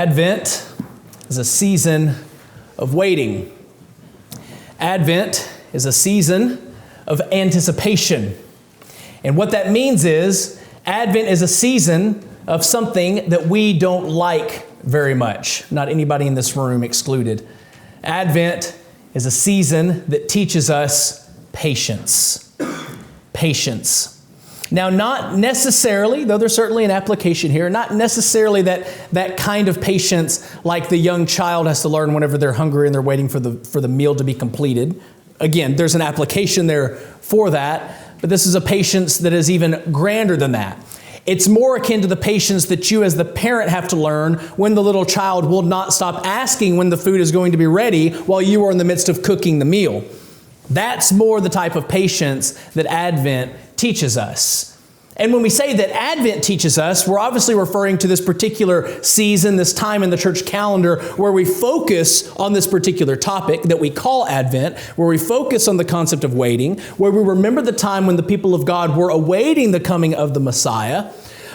Advent is a season of waiting. Advent is a season of anticipation. And what that means is Advent is a season of something that we don't like very much. Not anybody in this room excluded. Advent is a season that teaches us patience. Patience. Now, not necessarily, though there's certainly an application here, not necessarily that kind of patience like the young child has to learn whenever they're hungry and they're waiting for the meal to be completed. Again, there's an application there for that, but this is a patience that is even grander than that. It's more akin to the patience that you as the parent have to learn when the little child will not stop asking when the food is going to be ready while you are in the midst of cooking the meal. That's more the type of patience that Advent teaches us. And when we say that Advent teaches us, we're obviously referring to this particular season, this time in the church calendar where we focus on this particular topic that we call Advent, where we focus on the concept of waiting, where we remember the time when the people of God were awaiting the coming of the Messiah.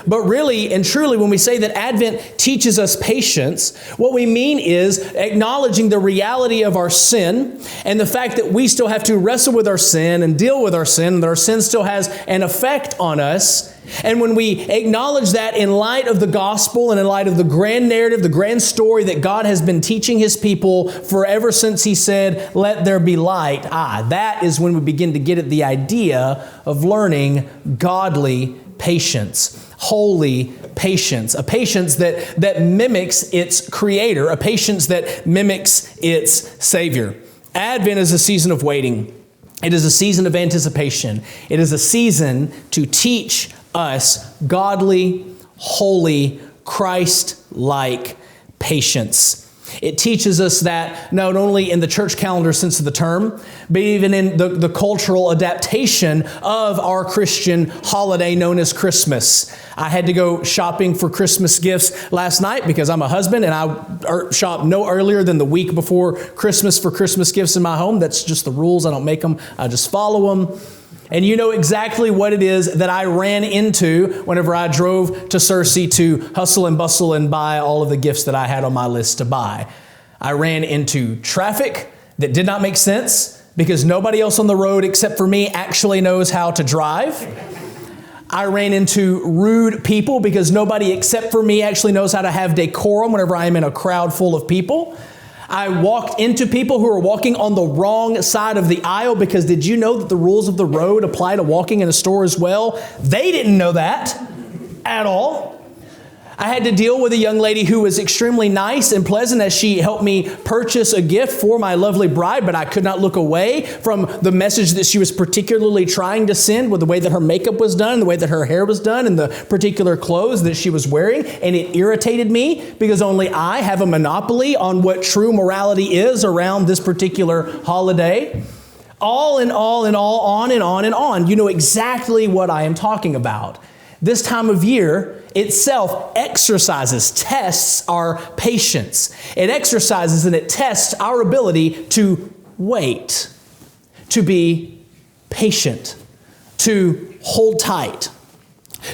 But really and truly, when we say that Advent teaches us patience, what we mean is acknowledging the reality of our sin and the fact that we still have to wrestle with our sin and deal with our sin, and that our sin still has an effect on us. And when we acknowledge that in light of the gospel and in light of the grand narrative, the grand story that God has been teaching His people forever since He said, "Let there be light," that is when we begin to get at the idea of learning godly patience. Holy patience, a patience that mimics its creator, a patience that mimics its Savior. Advent is a season of waiting. It is a season of anticipation. It is a season to teach us godly, holy, Christ-like patience. It teaches us that not only in the church calendar sense of the term, but even in the cultural adaptation of our Christian holiday known as Christmas. I had to go shopping for Christmas gifts last night because I'm a husband and I shop no earlier than the week before Christmas for Christmas gifts in my home. That's just the rules. I don't make them. I just follow them. And you know exactly what it is that I ran into whenever I drove to Cersei to hustle and bustle and buy all of the gifts that I had on my list to buy. I ran into traffic that did not make sense because nobody else on the road except for me actually knows how to drive. I ran into rude people because nobody except for me actually knows how to have decorum whenever I am in a crowd full of people. I walked into people who are walking on the wrong side of the aisle because did you know that the rules of the road apply to walking in a store as well? They didn't know that at all. I had to deal with a young lady who was extremely nice and pleasant as she helped me purchase a gift for my lovely bride, but I could not look away from the message that she was particularly trying to send with the way that her makeup was done, the way that her hair was done, and the particular clothes that she was wearing. And it irritated me because only I have a monopoly on what true morality is around this particular holiday. All in all, on and on and on. You know exactly what I am talking about. This time of year itself tests our patience. It exercises and it tests our ability to wait, to be patient, to hold tight,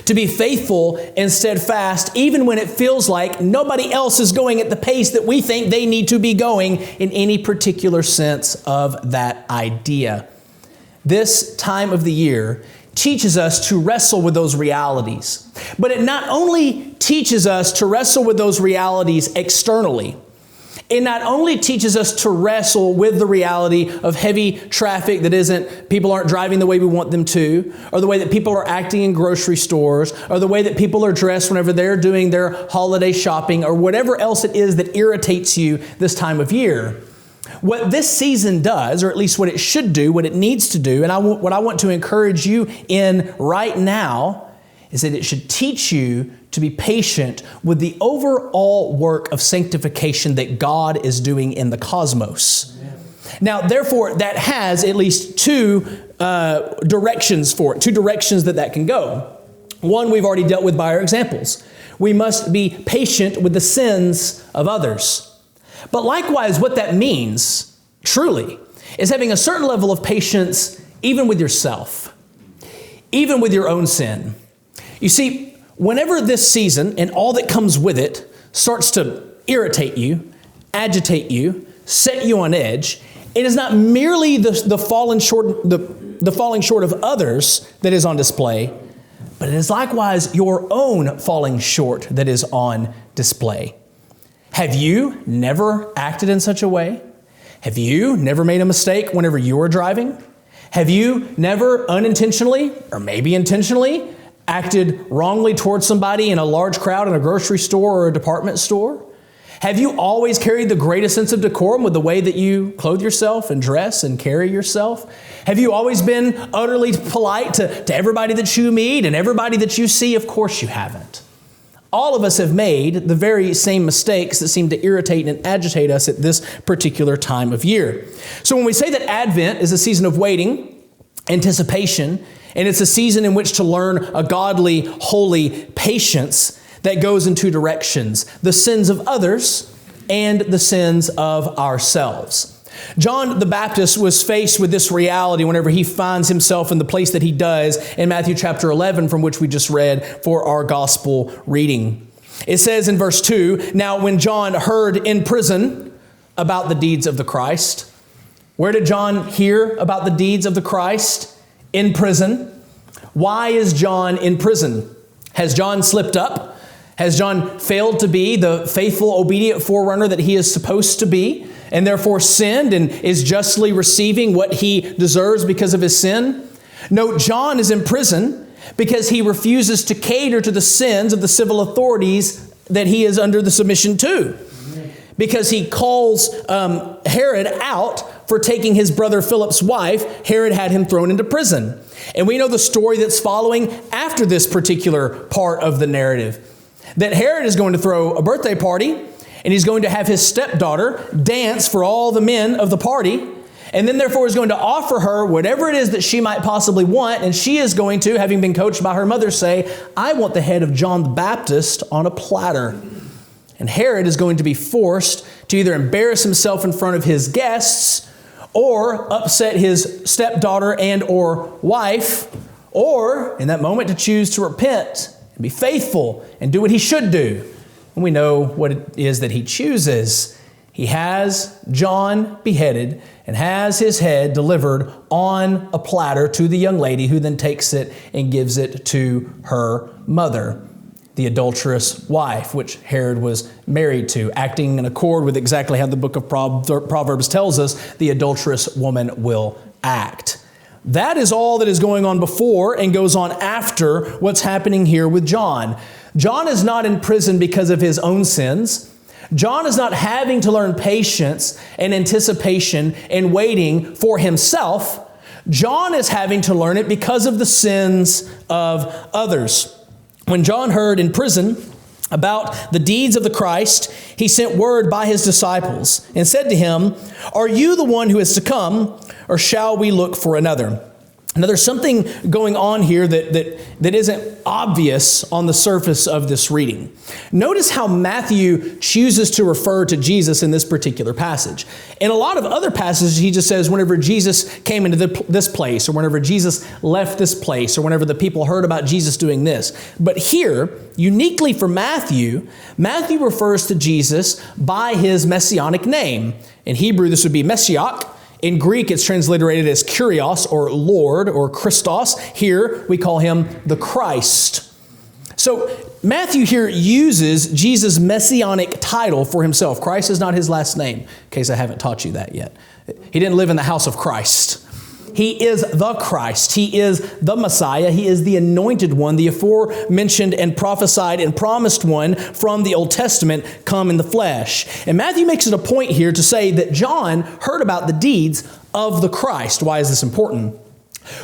to be faithful and steadfast, even when it feels like nobody else is going at the pace that we think they need to be going in any particular sense of that idea. This time of the year teaches us to wrestle with those realities. But it not only teaches us to wrestle with those realities externally, it not only teaches us to wrestle with the reality of heavy traffic people aren't driving the way we want them to, or the way that people are acting in grocery stores, or the way that people are dressed whenever they're doing their holiday shopping, or whatever else it is that irritates you this time of year. What this season does, or at least what it should do, what it needs to do, and what I want to encourage you in right now, is that it should teach you to be patient with the overall work of sanctification that God is doing in the cosmos. Amen. Now, therefore, that has at least two directions for it, two directions that can go. One, we've already dealt with by our examples. We must be patient with the sins of others. But likewise, what that means, truly, is having a certain level of patience even with yourself, even with your own sin. You see, whenever this season and all that comes with it starts to irritate you, agitate you, set you on edge. It is not merely the falling short of others that is on display, but it is likewise your own falling short that is on display. Have you never acted in such a way? Have you never made a mistake whenever you were driving? Have you never unintentionally, or maybe intentionally, acted wrongly towards somebody in a large crowd in a grocery store or a department store? Have you always carried the greatest sense of decorum with the way that you clothe yourself and dress and carry yourself? Have you always been utterly polite to everybody that you meet and everybody that you see? Of course you haven't. All of us have made the very same mistakes that seem to irritate and agitate us at this particular time of year. So when we say that Advent is a season of waiting, anticipation, and it's a season in which to learn a godly, holy patience that goes in two directions: the sins of others and the sins of ourselves. John the Baptist was faced with this reality whenever he finds himself in the place that he does in Matthew chapter 11, from which we just read for our gospel reading. It says in verse 2, "Now when John heard in prison about the deeds of the Christ." Where did John hear about the deeds of the Christ? In prison. Why is John in prison? Has John slipped up? Has John failed to be the faithful, obedient forerunner that he is supposed to be, and therefore sinned and is justly receiving what he deserves because of his sin? No, John is in prison because he refuses to cater to the sins of the civil authorities that he is under the submission to. Because he calls Herod out for taking his brother Philip's wife. Herod had him thrown into prison. And we know the story that's following after this particular part of the narrative. That Herod is going to throw a birthday party, and he's going to have his stepdaughter dance for all the men of the party, and then therefore is going to offer her whatever it is that she might possibly want, and she is going to, having been coached by her mother, say, "I want the head of John the Baptist on a platter." And Herod is going to be forced to either embarrass himself in front of his guests, or upset his stepdaughter and or wife, or in that moment to choose to repent and be faithful and do what he should do. And we know what it is that he chooses. He has John beheaded and has his head delivered on a platter to the young lady, who then takes it and gives it to her mother, the adulterous wife, which Herod was married to, acting in accord with exactly how the book of Proverbs tells us the adulterous woman will act. That is all that is going on before and goes on after what's happening here with John. John is not in prison because of his own sins. John is not having to learn patience and anticipation and waiting for himself. John is having to learn it because of the sins of others. When John heard in prison about the deeds of the Christ, he sent word by his disciples and said to him, "Are you the one who is to come, or shall we look for another?" Now, there's something going on here that isn't obvious on the surface of this reading. Notice how Matthew chooses to refer to Jesus in this particular passage. In a lot of other passages, he just says whenever Jesus came into this place, or whenever Jesus left this place, or whenever the people heard about Jesus doing this. But here, uniquely for Matthew, Matthew refers to Jesus by his messianic name. In Hebrew, this would be Messiach. In Greek, it's transliterated as Kyrios, or Lord, or Christos. Here, we call him the Christ. So Matthew here uses Jesus' messianic title for himself. Christ is not his last name, in case I haven't taught you that yet. He didn't live in the house of Christ. He is the Christ. He is the Messiah. He is the anointed one, the aforementioned and prophesied and promised one from the Old Testament come in the flesh. And Matthew makes it a point here to say that John heard about the deeds of the Christ. Why is this important?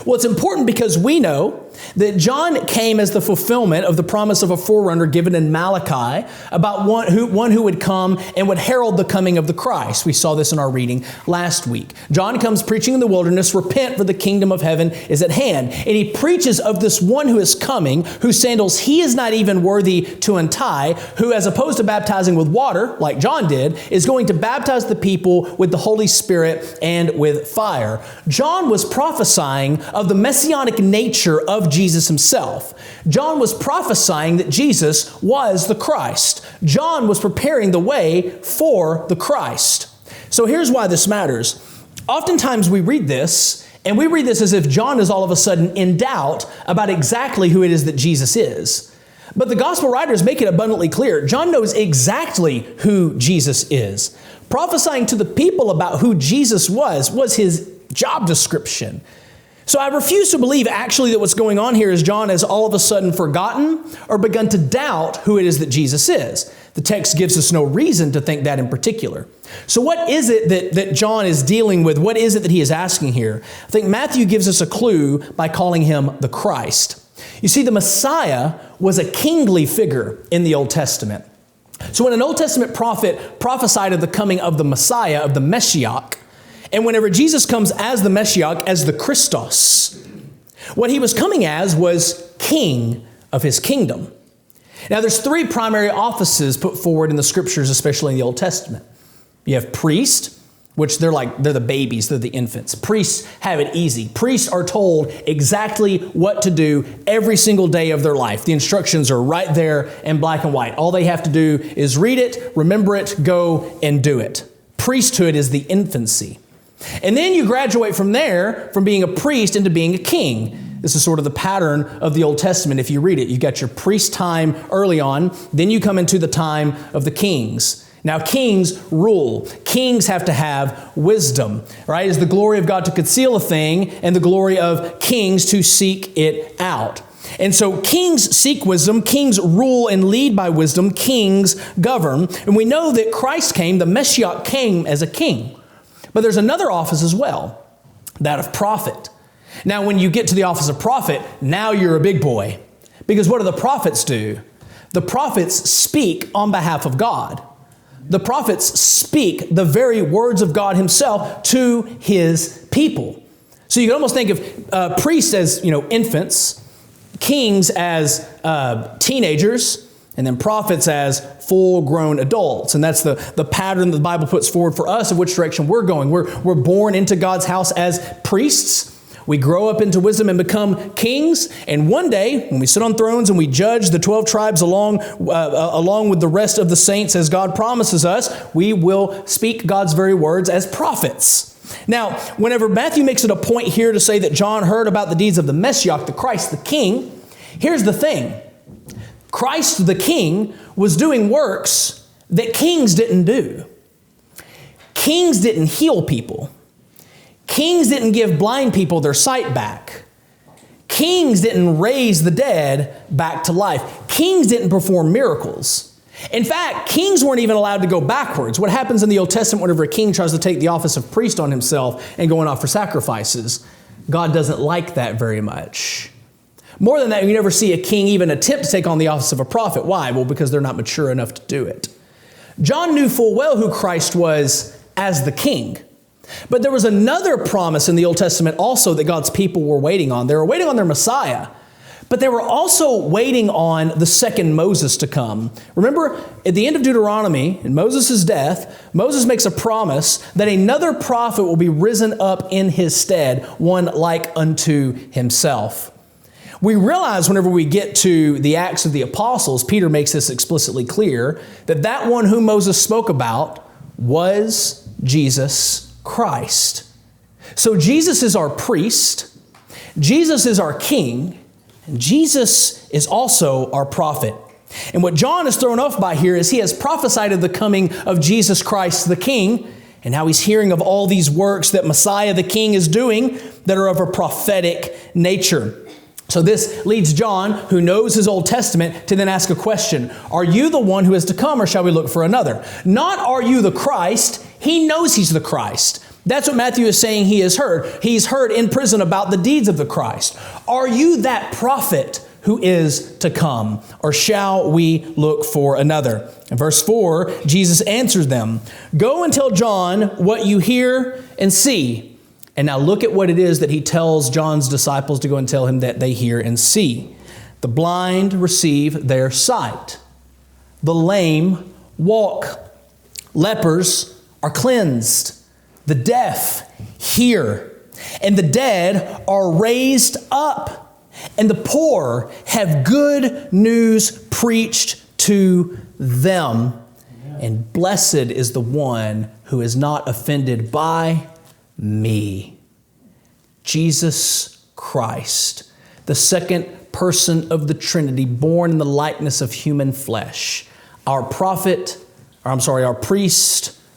Well, it's important because we know that John came as the fulfillment of the promise of a forerunner given in Malachi about one who would come and would herald the coming of the Christ. We saw this in our reading last week. John comes preaching in the wilderness, "Repent, for the kingdom of heaven is at hand." And he preaches of this one who is coming, whose sandals he is not even worthy to untie, who, as opposed to baptizing with water, like John did, is going to baptize the people with the Holy Spirit and with fire. John was prophesying of the messianic nature of of Jesus himself. John was prophesying that Jesus was the Christ. John was preparing the way for the Christ. So here's why this matters. Oftentimes we read this, and we read this as if John is all of a sudden in doubt about exactly who it is that Jesus is. But the gospel writers make it abundantly clear. John knows exactly who Jesus is. Prophesying to the people about who Jesus was his job description. So I refuse to believe actually that what's going on here is John has all of a sudden forgotten or begun to doubt who it is that Jesus is. The text gives us no reason to think that in particular. So what is it that John is dealing with? What is it that he is asking here? I think Matthew gives us a clue by calling him the Christ. You see, the Messiah was a kingly figure in the Old Testament. So when an Old Testament prophet prophesied of the coming of the Messiah, of the Meshiach, and whenever Jesus comes as the Meshiach, as the Christos, what he was coming as was king of his kingdom. Now there's three primary offices put forward in the scriptures, especially in the Old Testament. You have priest, which they're the babies, they're the infants. Priests have it easy. Priests are told exactly what to do every single day of their life. The instructions are right there in black and white. All they have to do is read it, remember it, go and do it. Priesthood is the infancy. And then you graduate from there, from being a priest into being a king. This is sort of the pattern of the Old Testament. If you read it, you've got your priest time early on, then you come into the time of the kings. Now, kings rule. Kings have to have wisdom, right? It's the glory of God to conceal a thing and the glory of kings to seek it out. And so kings seek wisdom, kings rule and lead by wisdom, kings govern. And we know that Christ came, the Meshiach came as a king. But there's another office as well, that of prophet. Now, when you get to the office of prophet, now you're a big boy. Because what do the prophets do? The prophets speak on behalf of God. The prophets speak the very words of God himself to his people. So you can almost think of priests as, infants, kings as teenagers, and then prophets as full-grown adults. And that's the pattern the Bible puts forward for us of which direction we're going. We're born into God's house as priests. We grow up into wisdom and become kings. And one day, when we sit on thrones and we judge the 12 tribes along with the rest of the saints as God promises us, we will speak God's very words as prophets. Now, whenever Matthew makes it a point here to say that John heard about the deeds of the Meshiach, the Christ, the King, here's the thing. Christ, the King, was doing works that kings didn't do. Kings didn't heal people. Kings didn't give blind people their sight back. Kings didn't raise the dead back to life. Kings didn't perform miracles. In fact, kings weren't even allowed to go backwards. What happens in the Old Testament whenever a king tries to take the office of priest on himself and going off for sacrifices? God doesn't like that very much. More than that, you never see a king even attempt to take on the office of a prophet. Why? Well, because they're not mature enough to do it. John knew full well who Christ was as the king. But there was another promise in the Old Testament also that God's people were waiting on. They were waiting on their Messiah, but they were also waiting on the second Moses to come. Remember, at the end of Deuteronomy, in Moses' death, Moses makes a promise that another prophet will be risen up in his stead, one like unto himself. We realize whenever we get to the Acts of the Apostles, Peter makes this explicitly clear, that one whom Moses spoke about was Jesus Christ. So Jesus is our priest, Jesus is our king, and Jesus is also our prophet. And what John is thrown off by here is he has prophesied of the coming of Jesus Christ the King, and how he's hearing of all these works that Messiah the King is doing that are of a prophetic nature. So this leads John, who knows his Old Testament, to then ask a question. Are you the one who is to come, or shall we look for another? Not are you the Christ. He knows he's the Christ. That's what Matthew is saying he has heard. He's heard in prison about the deeds of the Christ. Are you that prophet who is to come, or shall we look for another? In verse 4, Jesus answers them, go and tell John what you hear and see. And now look at what it is that he tells John's disciples to go and tell him that they hear and see. The blind receive their sight. The lame walk. Lepers are cleansed. The deaf hear. And the dead are raised up. and the poor have good news preached to them. And blessed is the one who is not offended by me. Jesus Christ, the second person of the Trinity, born in the likeness of human flesh, our priest,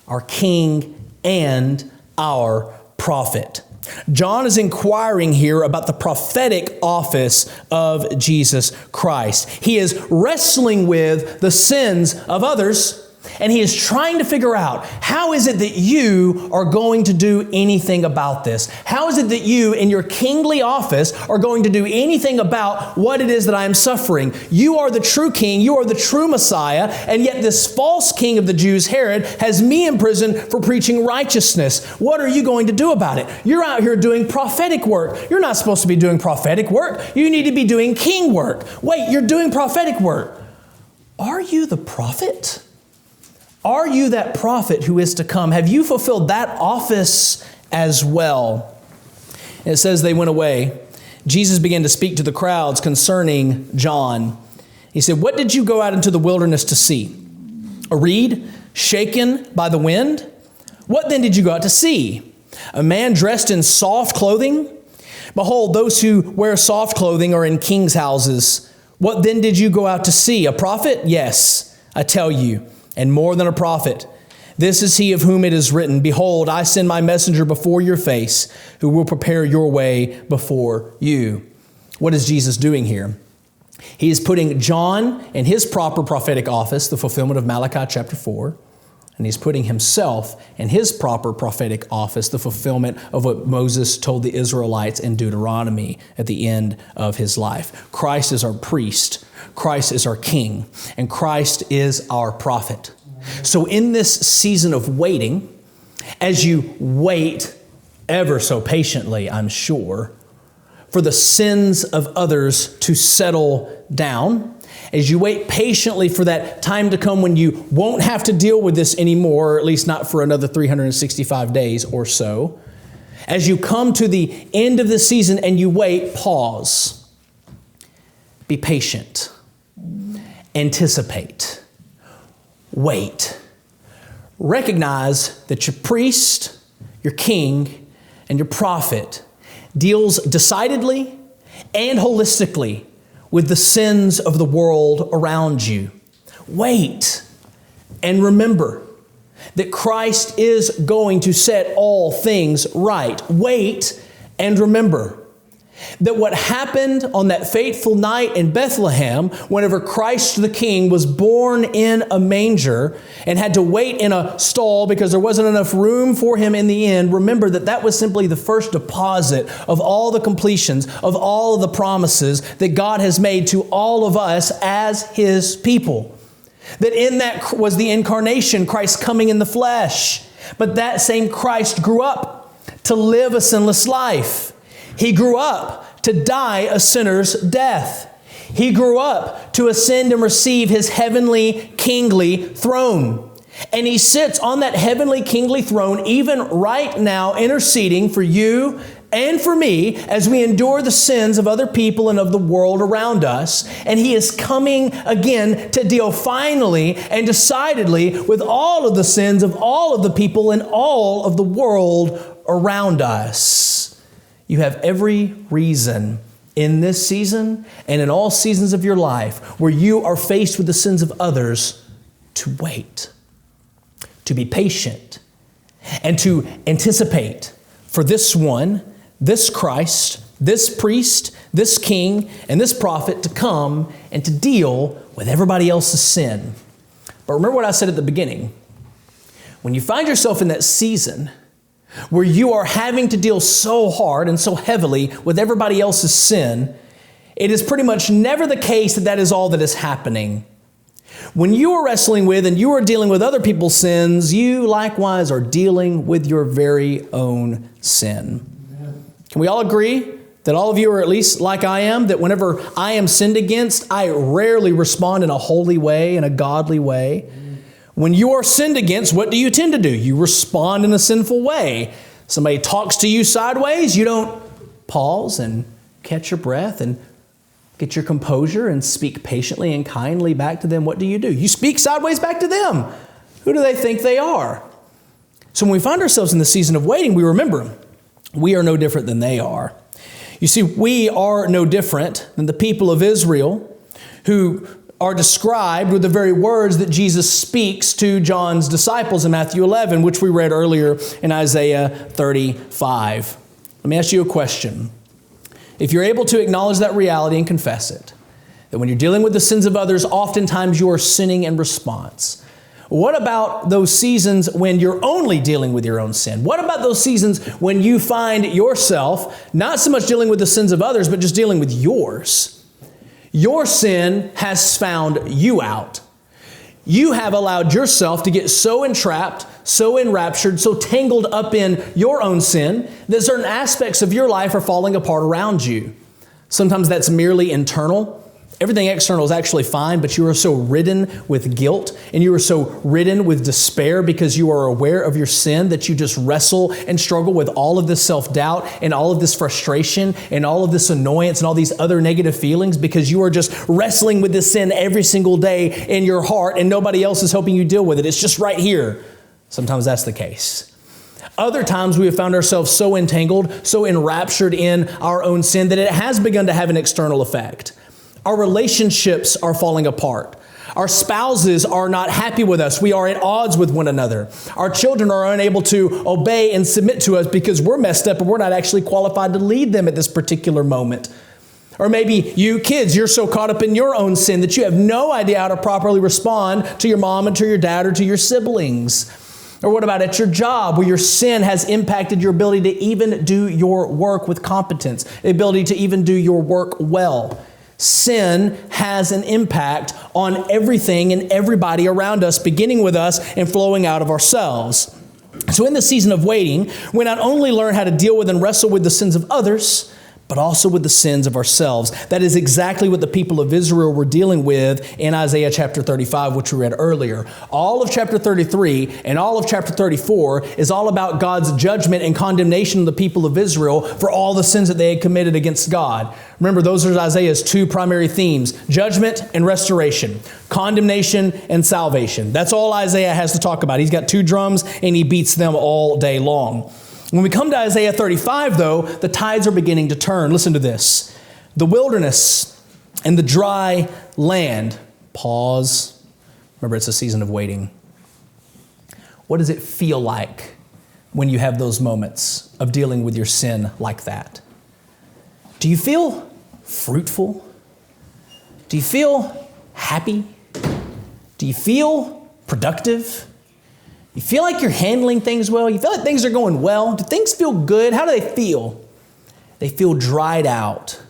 our king, and our prophet. John is inquiring here about the prophetic office of Jesus Christ. He is wrestling with the sins of others, and he is trying to figure out, how is it that you are going to do anything about this? How is it that you, in your kingly office, are going to do anything about what it is that I am suffering? You are the true king, you are the true Messiah, and yet this false king of the Jews, Herod, has me in prison for preaching righteousness. What are you going to do about it? You're out here doing prophetic work. You're not supposed to be doing prophetic work. You need to be doing king work. Wait, you're doing prophetic work. Are you the prophet? Are you that prophet who is to come? Have you fulfilled that office as well? And it says they went away. Jesus began to speak to the crowds concerning John. He said, "What did you go out into the wilderness to see? A reed shaken by the wind? What then did you go out to see? A man dressed in soft clothing? Behold, those who wear soft clothing are in kings' houses. What then did you go out to see? A prophet? Yes, I tell you. And more than a prophet. This is he of whom it is written, Behold, I send my messenger before your face, who will prepare your way before you." What is Jesus doing here? He is putting John in his proper prophetic office, the fulfillment of Malachi chapter 4. And he's putting himself in his proper prophetic office, the fulfillment of what Moses told the Israelites in Deuteronomy at the end of his life. Christ is our priest. Christ is our king. And Christ is our prophet. So in this season of waiting, as you wait ever so patiently, I'm sure, for the sins of others to settle down, as you wait patiently for that time to come when you won't have to deal with this anymore, or at least not for another 365 days or so, as you come to the end of the season and you wait, pause. Be patient. Anticipate. Wait. Recognize that your priest, your king, and your prophet deals decidedly and holistically with the sins of the world around you. Wait and remember that Christ is going to set all things right. Wait and remember that what happened on that fateful night in Bethlehem, whenever Christ the King was born in a manger and had to wait in a stall because there wasn't enough room for him in the end, remember that that was simply the first deposit of all the completions, of all of the promises that God has made to all of us as His people. That in that was the incarnation, Christ coming in the flesh. But that same Christ grew up to live a sinless life. He grew up to die a sinner's death. He grew up to ascend and receive His heavenly, kingly throne. And He sits on that heavenly, kingly throne even right now, interceding for you and for me as we endure the sins of other people and of the world around us. And He is coming again to deal finally and decidedly with all of the sins of all of the people and all of the world around us. You have every reason in this season and in all seasons of your life where you are faced with the sins of others to wait, to be patient, and to anticipate for this one, this Christ, this priest, this king, and this prophet to come and to deal with everybody else's sin. But remember what I said at the beginning. When you find yourself in that season where you are having to deal so hard and so heavily with everybody else's sin, it is pretty much never the case that that is all that is happening. When you are wrestling with and you are dealing with other people's sins, you likewise are dealing with your very own sin. Can we all agree that all of you are at least like I am, that whenever I am sinned against, I rarely respond in a holy way, in a godly way? When you are sinned against, what do you tend to do? You respond in a sinful way. Somebody talks to you sideways, you don't pause and catch your breath and get your composure and speak patiently and kindly back to them, what do? You speak sideways back to them. Who do they think they are? So when we find ourselves in the season of waiting, we remember we are no different than they are. You see, we are no different than the people of Israel who are described with the very words that Jesus speaks to John's disciples in Matthew 11, which we read earlier in Isaiah 35. Let me ask you a question. If you're able to acknowledge that reality and confess it, that when you're dealing with the sins of others, oftentimes you are sinning in response. What about those seasons when you're only dealing with your own sin? What about those seasons when you find yourself not so much dealing with the sins of others, but just dealing with yours? Your sin has found you out. You have allowed yourself to get so entrapped, so enraptured, so tangled up in your own sin that certain aspects of your life are falling apart around you. Sometimes that's merely internal. Everything external is actually fine, but you are so ridden with guilt and you are so ridden with despair because you are aware of your sin that you just wrestle and struggle with all of this self-doubt and all of this frustration and all of this annoyance and all these other negative feelings because you are just wrestling with this sin every single day in your heart and nobody else is helping you deal with it. It's just right here. Sometimes that's the case. Other times we have found ourselves so entangled, so enraptured in our own sin that it has begun to have an external effect. Our relationships are falling apart. Our spouses are not happy with us. We are at odds with one another. Our children are unable to obey and submit to us because we're messed up and we're not actually qualified to lead them at this particular moment. Or maybe you kids, you're so caught up in your own sin that you have no idea how to properly respond to your mom and to your dad or to your siblings. Or what about at your job where your sin has impacted your ability to even do your work with competence, the ability to even do your work well? Sin has an impact on everything and everybody around us, beginning with us and flowing out of ourselves. So in the season of waiting, we not only learn how to deal with and wrestle with the sins of others, but also with the sins of ourselves. That is exactly what the people of Israel were dealing with in Isaiah chapter 35, which we read earlier. All of chapter 33 and all of chapter 34 is all about God's judgment and condemnation of the people of Israel for all the sins that they had committed against God. Remember, those are Isaiah's two primary themes: judgment and restoration, condemnation and salvation. That's all Isaiah has to talk about. He's got two drums and he beats them all day long. When we come to Isaiah 35, though, the tides are beginning to turn. Listen to this. The wilderness and the dry land. Pause. Remember, it's a season of waiting. What does it feel like when you have those moments of dealing with your sin like that? Do you feel fruitful? Do you feel happy? Do you feel productive? You feel like you're handling things well? You feel like things are going well? Do things feel good? How do they feel? They feel dried out.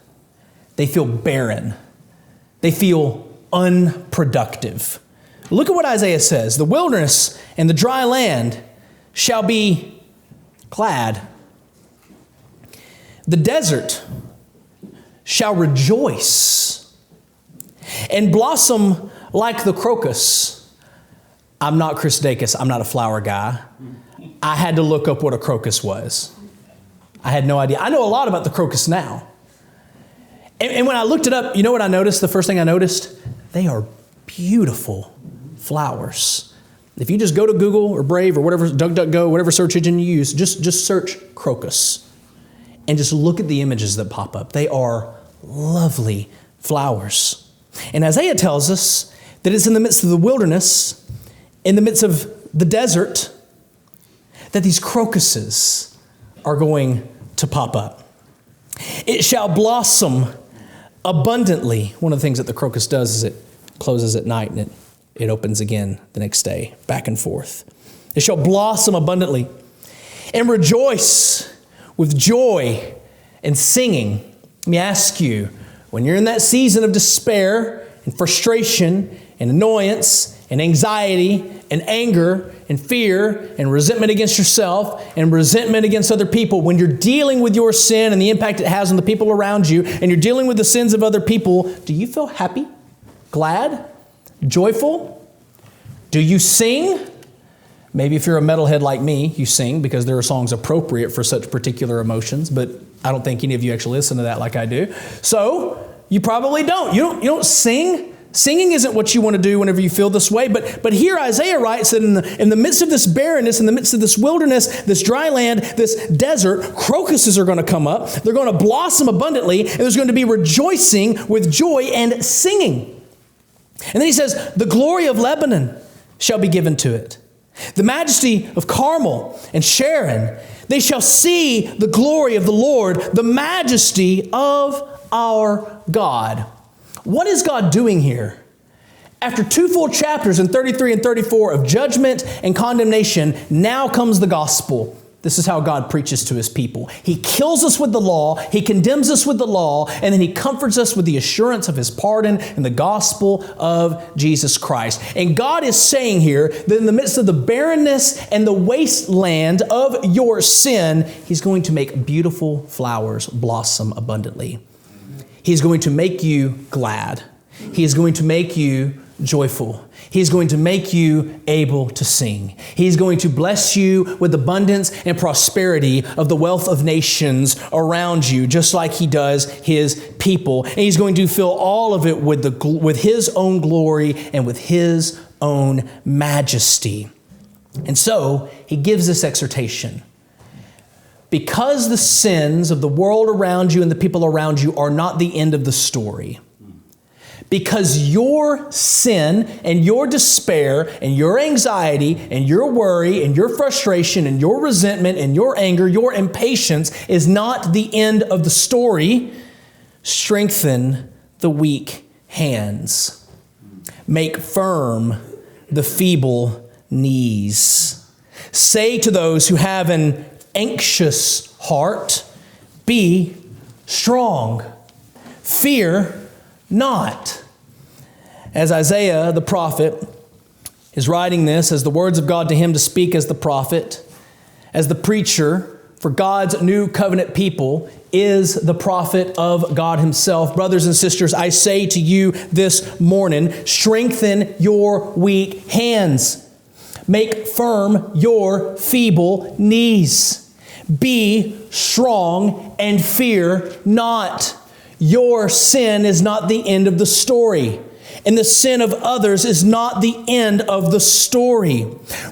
They feel barren. They feel unproductive. Look at what Isaiah says. The wilderness and the dry land shall be glad. The desert shall rejoice and blossom like the crocus. I'm not Chris Dacus. I'm not a flower guy. I had to look up what a crocus was. I had no idea. I know a lot about the crocus now. And when I looked it up, you know what I noticed? The first thing I noticed? They are beautiful flowers. If you just go to Google or Brave or whatever, DuckDuckGo, whatever search engine you use, just search crocus and just look at the images that pop up. They are lovely flowers. And Isaiah tells us that it's in the midst of the wilderness, in the midst of the desert, that these crocuses are going to pop up. It shall blossom abundantly. One of the things that the crocus does is it closes at night and it opens again the next day, back and forth. It shall blossom abundantly and rejoice with joy and singing. Let me ask you, when you're in that season of despair and frustration and annoyance and anxiety and anger and fear and resentment against yourself and resentment against other people, when you're dealing with your sin and the impact it has on the people around you, and you're dealing with the sins of other people, do you feel happy, glad, joyful? Do you sing? Maybe if you're a metalhead like me, you sing because there are songs appropriate for such particular emotions, but I don't think any of you actually listen to that like I do. So, You probably don't. You don't sing. Singing isn't what you want to do whenever you feel this way. But here Isaiah writes that in the midst of this barrenness, in the midst of this wilderness, this dry land, this desert, crocuses are going to come up. They're going to blossom abundantly, and there's going to be rejoicing with joy and singing. And then he says, the glory of Lebanon shall be given to it. The majesty of Carmel and Sharon, they shall see the glory of the Lord, the majesty of our God. What is God doing here? After 2 full chapters in 33 and 34 of judgment and condemnation, now comes the gospel. This is how God preaches to his people. He kills us with the law, he condemns us with the law, and then he comforts us with the assurance of his pardon and the gospel of Jesus Christ. And God is saying here that in the midst of the barrenness and the wasteland of your sin, he's going to make beautiful flowers blossom abundantly. He's going to make you glad. He is going to make you joyful. He's going to make you able to sing. He's going to bless you with abundance and prosperity of the wealth of nations around you, just like he does his people. And he's going to fill all of it with his own glory and with his own majesty. And so he gives this exhortation. Because the sins of the world around you and the people around you are not the end of the story. Because your sin and your despair and your anxiety and your worry and your frustration and your resentment and your anger, your impatience is not the end of the story. Strengthen the weak hands. Make firm the feeble knees. Say to those who have an anxious heart, be strong. Fear not. As Isaiah the prophet is writing this as the words of God to him to speak as the prophet, as the preacher for God's new covenant people is the prophet of God himself. Brothers and sisters, I say to you this morning, strengthen your weak hands. Make firm your feeble knees. Be strong and fear not. Your sin is not the end of the story. And the sin of others is not the end of the story.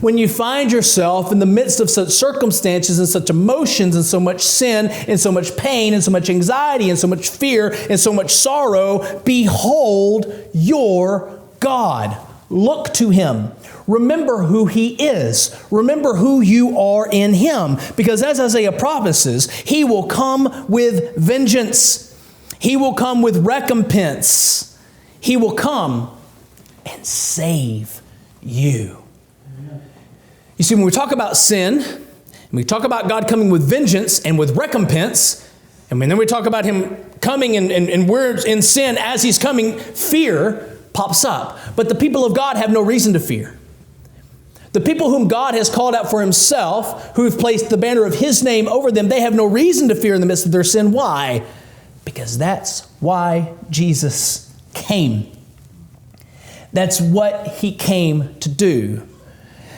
When you find yourself in the midst of such circumstances and such emotions and so much sin and so much pain and so much anxiety and so much fear and so much sorrow, behold your God. Look to him. Remember who he is. Remember who you are in him. Because as Isaiah promises, he will come with vengeance. He will come with recompense. He will come and save you. You see, when we talk about sin, and we talk about God coming with vengeance and with recompense, and then we talk about him coming and we're in sin as he's coming, fear pops up. But the people of God have no reason to fear. The people whom God has called out for himself, who have placed the banner of his name over them, they have no reason to fear in the midst of their sin. Why? Because that's why Jesus came. That's what he came to do.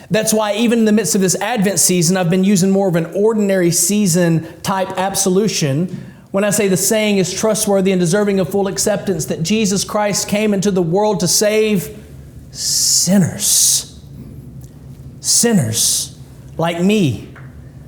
That's why even in the midst of this Advent season, I've been using more of an ordinary season type absolution when I say the saying is trustworthy and deserving of full acceptance, that Jesus Christ came into the world to save sinners. Sinners like me.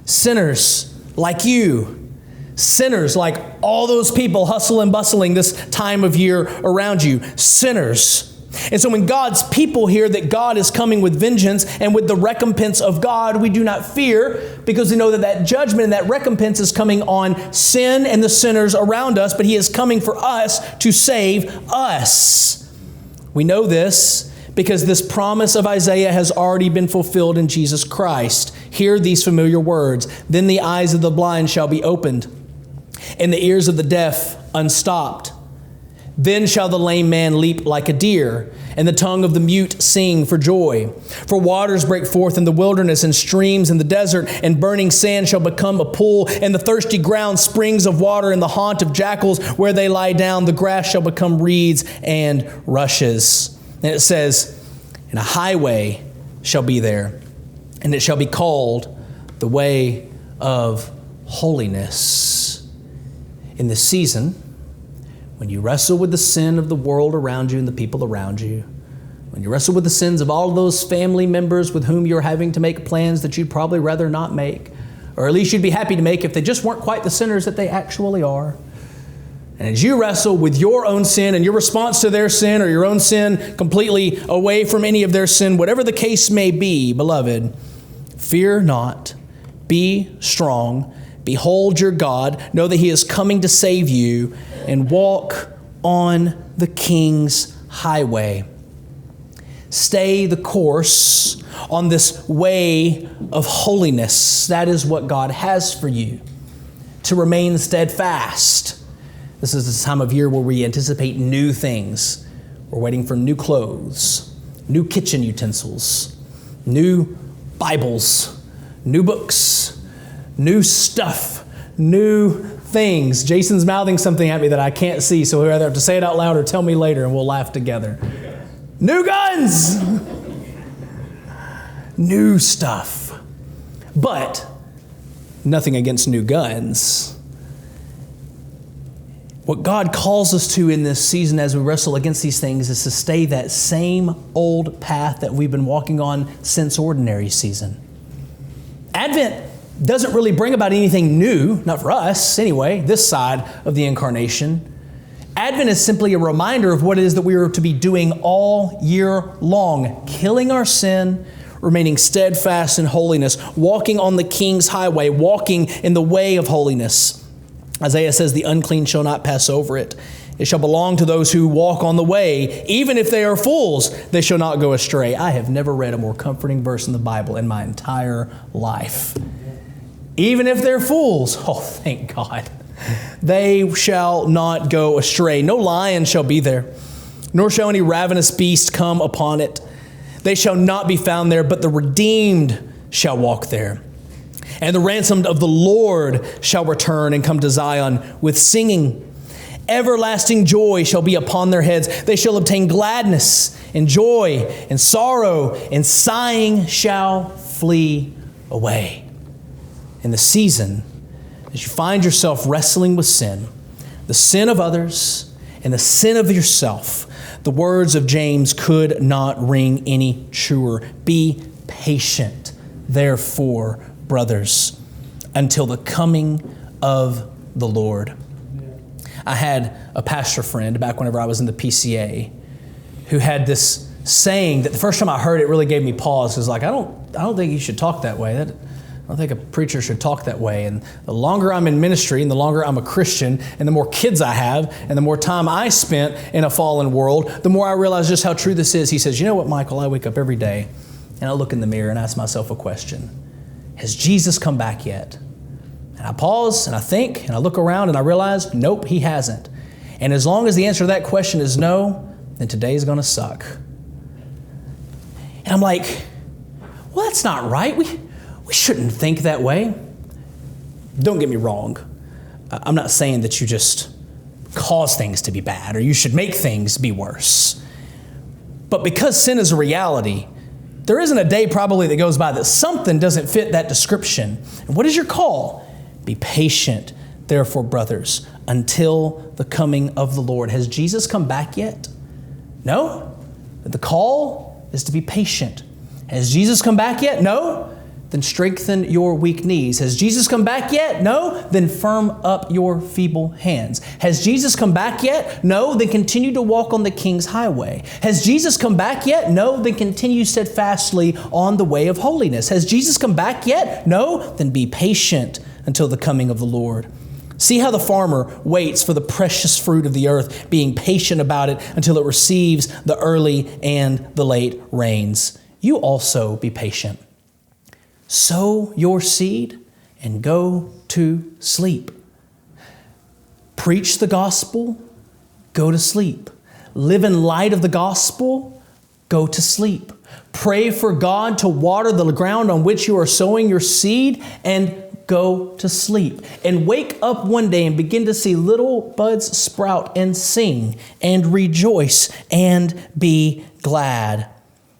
Sinners like you. Sinners like all those people hustle and bustling this time of year around you. Sinners. And so when God's people hear that God is coming with vengeance and with the recompense of God, we do not fear, because we know that that judgment and that recompense is coming on sin and the sinners around us, but he is coming for us to save us. We know this because this promise of Isaiah has already been fulfilled in Jesus Christ. Hear these familiar words. Then the eyes of the blind shall be opened, and the ears of the deaf unstopped. Then shall the lame man leap like a deer, and the tongue of the mute sing for joy. For waters break forth in the wilderness, and streams in the desert, and burning sand shall become a pool, and the thirsty ground springs of water, in the haunt of jackals where they lie down. The grass shall become reeds and rushes. And it says, and a highway shall be there, and it shall be called the way of holiness. In this season, when you wrestle with the sin of the world around you and the people around you, when you wrestle with the sins of all those family members with whom you're having to make plans that you'd probably rather not make, or at least you'd be happy to make if they just weren't quite the sinners that they actually are. And as you wrestle with your own sin and your response to their sin, or your own sin completely away from any of their sin, whatever the case may be, beloved, fear not, be strong, behold your God, know that He is coming to save you, and walk on the King's highway. Stay the course on this way of holiness. That is what God has for you, to remain steadfast. This is the time of year where we anticipate new things. We're waiting for new clothes, new kitchen utensils, new Bibles, new books, new stuff, new things. Jason's mouthing something at me that I can't see, so he'll either have to say it out loud or tell me later, and we'll laugh together. New guns! New stuff. But nothing against new guns. What God calls us to in this season as we wrestle against these things is to stay that same old path that we've been walking on since ordinary season. Advent doesn't really bring about anything new, not for us anyway, this side of the incarnation. Advent is simply a reminder of what it is that we are to be doing all year long, killing our sin, remaining steadfast in holiness, walking on the King's highway, walking in the way of holiness. Isaiah says, the unclean shall not pass over it. It shall belong to those who walk on the way. Even if they are fools, they shall not go astray. I have never read a more comforting verse in the Bible in my entire life. Even if they're fools, oh, thank God, they shall not go astray. No lion shall be there, nor shall any ravenous beast come upon it. They shall not be found there, but the redeemed shall walk there. And the ransomed of the Lord shall return and come to Zion with singing. Everlasting joy shall be upon their heads. They shall obtain gladness and joy and sorrow, and sighing shall flee away. In the season, as you find yourself wrestling with sin, the sin of others and the sin of yourself, the words of James could not ring any truer. Be patient, therefore, brothers, until the coming of the Lord. I had a pastor friend back whenever I was in the PCA who had this saying that the first time I heard it really gave me pause. It was like, I don't think you should talk that way. I don't think a preacher should talk that way. And the longer I'm in ministry and the longer I'm a Christian and the more kids I have and the more time I spent in a fallen world, the more I realize just how true this is. He says, you know what, Michael, I wake up every day and I look in the mirror and ask myself a question. Has Jesus come back yet? And I pause and I think and I look around and I realize, nope, He hasn't. And as long as the answer to that question is no, then today's going to suck. And I'm like, well, that's not right. We shouldn't think that way. Don't get me wrong. I'm not saying that you just cause things to be bad or you should make things be worse. But because sin is a reality, there isn't a day probably that goes by that something doesn't fit that description. And what is your call? Be patient, therefore, brothers, until the coming of the Lord. Has Jesus come back yet? No. The call is to be patient. Has Jesus come back yet? No. Then strengthen your weak knees. Has Jesus come back yet? No. Then firm up your feeble hands. Has Jesus come back yet? No. Then continue to walk on the King's highway. Has Jesus come back yet? No. Then continue steadfastly on the way of holiness. Has Jesus come back yet? No. Then be patient until the coming of the Lord. See how the farmer waits for the precious fruit of the earth, being patient about it until it receives the early and the late rains. You also be patient. Sow your seed and go to sleep. Preach the gospel, go to sleep. Live in light of the gospel, go to sleep. Pray for God to water the ground on which you are sowing your seed and go to sleep. And wake up one day and begin to see little buds sprout and sing and rejoice and be glad.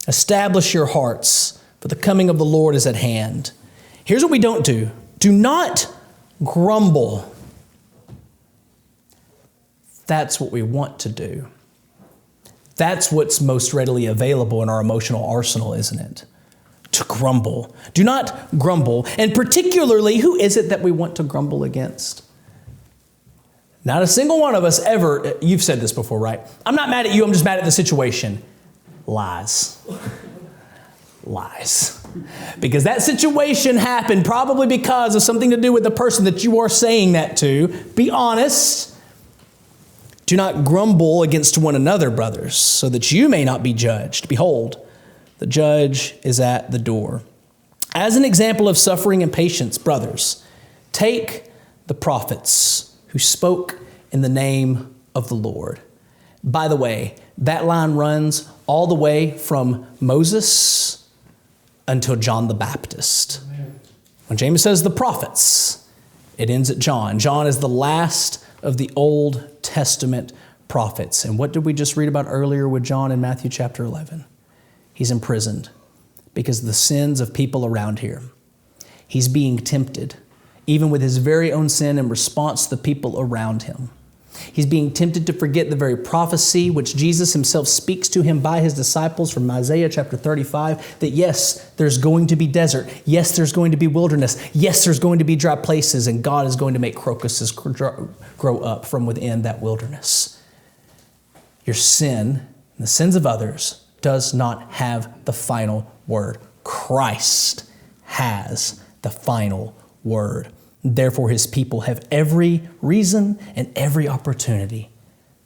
Establish your hearts, for the coming of the Lord is at hand. Here's what we don't do. Do not grumble. That's what we want to do. That's what's most readily available in our emotional arsenal, isn't it? To grumble. Do not grumble. And particularly, who is it that we want to grumble against? Not a single one of us ever, you've said this before, right? I'm not mad at you, I'm just mad at the situation. Lies. Lies. Because that situation happened probably because of something to do with the person that you are saying that to. Be honest. Do not grumble against one another, brothers, so that you may not be judged. Behold, the judge is at the door. As an example of suffering and patience, brothers, take the prophets who spoke in the name of the Lord. By the way, that line runs all the way from Moses until John the Baptist. Amen. When James says the prophets, it ends at John. John is the last of the Old Testament prophets. And what did we just read about earlier with John in Matthew chapter 11? He's imprisoned because of the sins of people around here. He's being tempted, even with his very own sin in response to the people around him. He's being tempted to forget the very prophecy which Jesus himself speaks to him by his disciples from Isaiah chapter 35, that yes, there's going to be desert. Yes, there's going to be wilderness. Yes, there's going to be dry places, and God is going to make crocuses grow up from within that wilderness. Your sin and the sins of others does not have the final word. Christ has the final word. Therefore, his people have every reason and every opportunity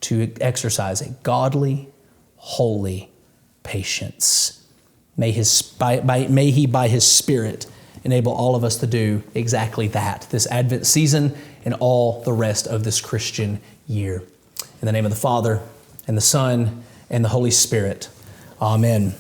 to exercise a godly, holy patience. May he, by his Spirit, enable all of us to do exactly that this Advent season and all the rest of this Christian year. In the name of the Father, and the Son, and the Holy Spirit. Amen.